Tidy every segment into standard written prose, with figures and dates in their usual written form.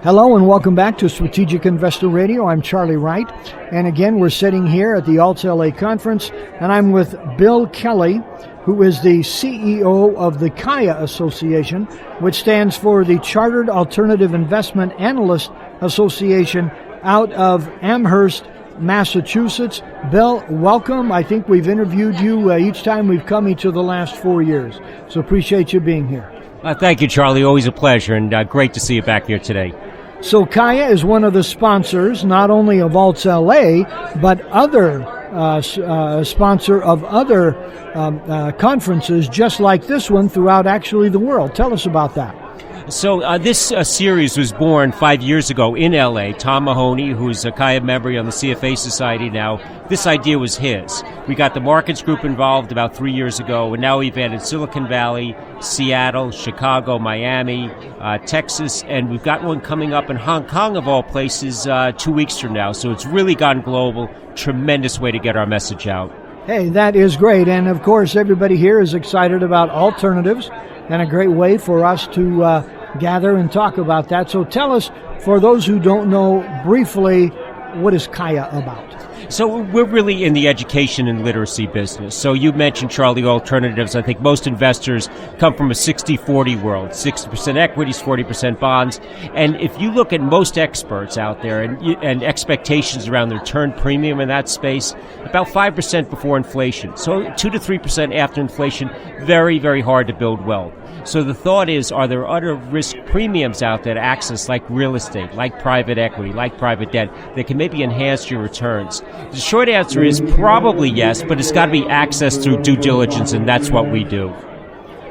Hello and welcome back to Strategic Investor Radio. I'm Charlie Wright, and again we're sitting here at the AltsLA conference, and I'm with Bill Kelly, who is the CEO of the CAIA Association, which stands for the Chartered Alternative Investment Analyst Association out of Amherst, Massachusetts. Bill, welcome. I think we've interviewed you each time we've come each of the last 4 years, so appreciate you being here. Thank you, Charlie. Always a pleasure, and great to see you back here today. So CAIA is one of the sponsors, not only of AltsLA, but other sponsor of other conferences just like this one throughout actually the world. Tell us about that. So this series was born 5 years ago in L.A. Tom Mahoney, who's a CAIA member on the CFA Society now, this idea was his. We got the markets group involved about 3 years ago, and now we've added Silicon Valley, Seattle, Chicago, Miami, Texas, and we've got one coming up in Hong Kong, of all places, 2 weeks from now. So it's really gone global. Tremendous way to get our message out. Hey, that is great. And of course, everybody here is excited about alternatives, and a great way for us to gather and talk about that. So tell us, for those who don't know, briefly, what is CAIA about? So we're really in the education and literacy business. So you mentioned, Charlie, alternatives. I think most investors come from a 60-40 world, 60% equities, 40% bonds. And if you look at most experts out there and expectations around the return premium in that space, about 5% before inflation. So 2 to 3% after inflation, very, very hard to build wealth. So the thought is, are there other risk premiums out there to access, like real estate, like private equity, like private debt, that can maybe enhance your returns? The short answer is probably yes, but it's got to be accessed through due diligence, and that's what we do.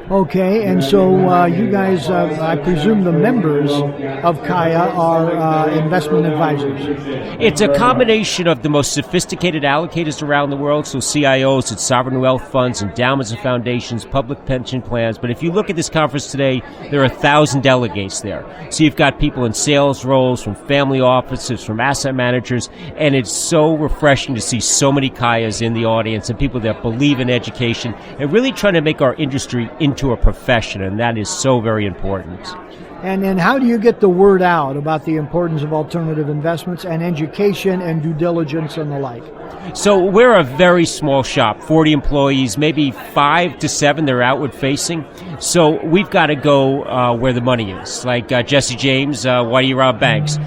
Okay, and so you guys, I presume the members of CAIA are investment advisors. It's a combination of the most sophisticated allocators around the world, so CIOs, it's sovereign wealth funds, endowments and foundations, public pension plans. But if you look at this conference today, there are 1,000 delegates there. So you've got people in sales roles, from family offices, from asset managers, and it's so refreshing to see so many CAIAs in the audience and people that believe in education and really trying to make our industry into a profession, and that is so very important. And how do you get the word out about the importance of alternative investments and education and due diligence and the like? So we're a very small shop, 40 employees, maybe 5 to 7 they're outward facing. So we've got to go where the money is. Like Jesse James, why do you rob banks?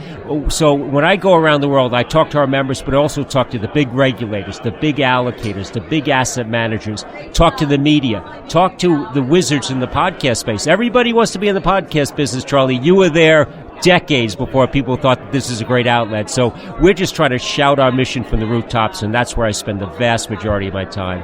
So when I go around the world, I talk to our members, but also talk to the big regulators, the big allocators, the big asset managers, talk to the media, talk to the wizards in the podcast space. Everybody wants to be in the podcast business, Charlie. You were there decades before people thought that this is a great outlet. So we're just trying to shout our mission from the rooftops, and that's where I spend the vast majority of my time.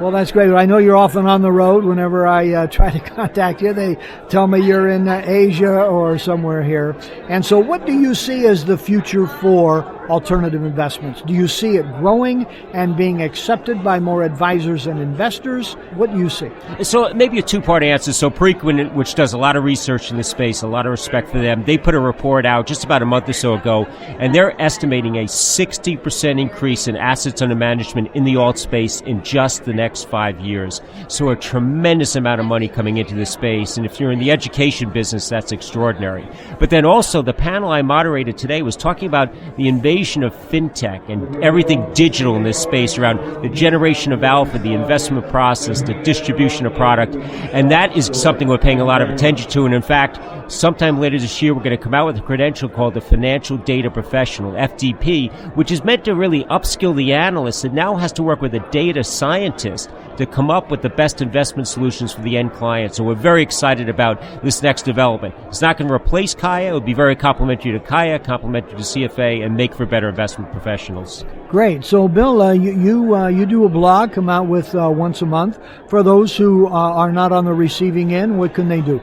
Well, that's great. I know you're often on the road. Whenever I try to contact you, they tell me you're in Asia or somewhere here. And so what do you see as the future for alternative investments? Do you see it growing and being accepted by more advisors and investors? What do you see? So maybe a two-part answer. So Preqin, which does a lot of research in this space, a lot of respect for them, they put a report out just about a month or so ago, and they're estimating a 60% increase in assets under management in the alt space in just the next 5 years. So a tremendous amount of money coming into this space, and if you're in the education business, that's extraordinary. But then also the panel I moderated today was talking about the invasion of fintech and everything digital in this space around the generation of alpha, the investment process, the distribution of product, and that is something we're paying a lot of attention to. And in fact, sometime later this year, we're going to come out with a credential called the Financial Data Professional, FDP, which is meant to really upskill the analyst and now has to work with a data scientist to come up with the best investment solutions for the end client. So we're very excited about this next development. It's not going to replace CAIA. It would be very complementary to CAIA, complementary to CFA, and make for better investment professionals. Great. So, Bill, you do a blog, come out with once a month. For those who are not on the receiving end, what can they do?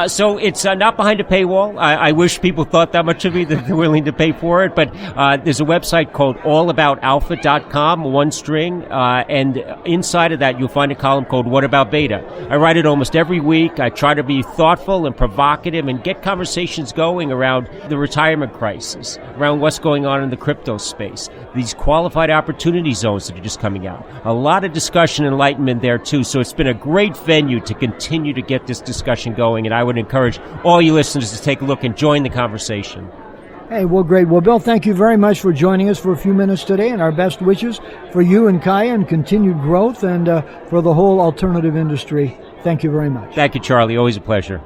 So it's not behind a paywall. I wish people thought that much of me that they're willing to pay for it, but there's a website called allaboutalpha.com, one string, and inside of that you'll find a column called What About Beta? I write it almost every week. I try to be thoughtful and provocative and get conversations going around the retirement crisis, around what's going on on in the crypto space, these qualified opportunity zones that are just coming out. A lot of discussion and enlightenment there, too. So it's been a great venue to continue to get this discussion going, and I would encourage all you listeners to take a look and join the conversation. Hey, well, great. Well, Bill, thank you very much for joining us for a few minutes today, and our best wishes for you and CAIA and continued growth and for the whole alternative industry. Thank you very much. Thank you, Charlie. Always a pleasure.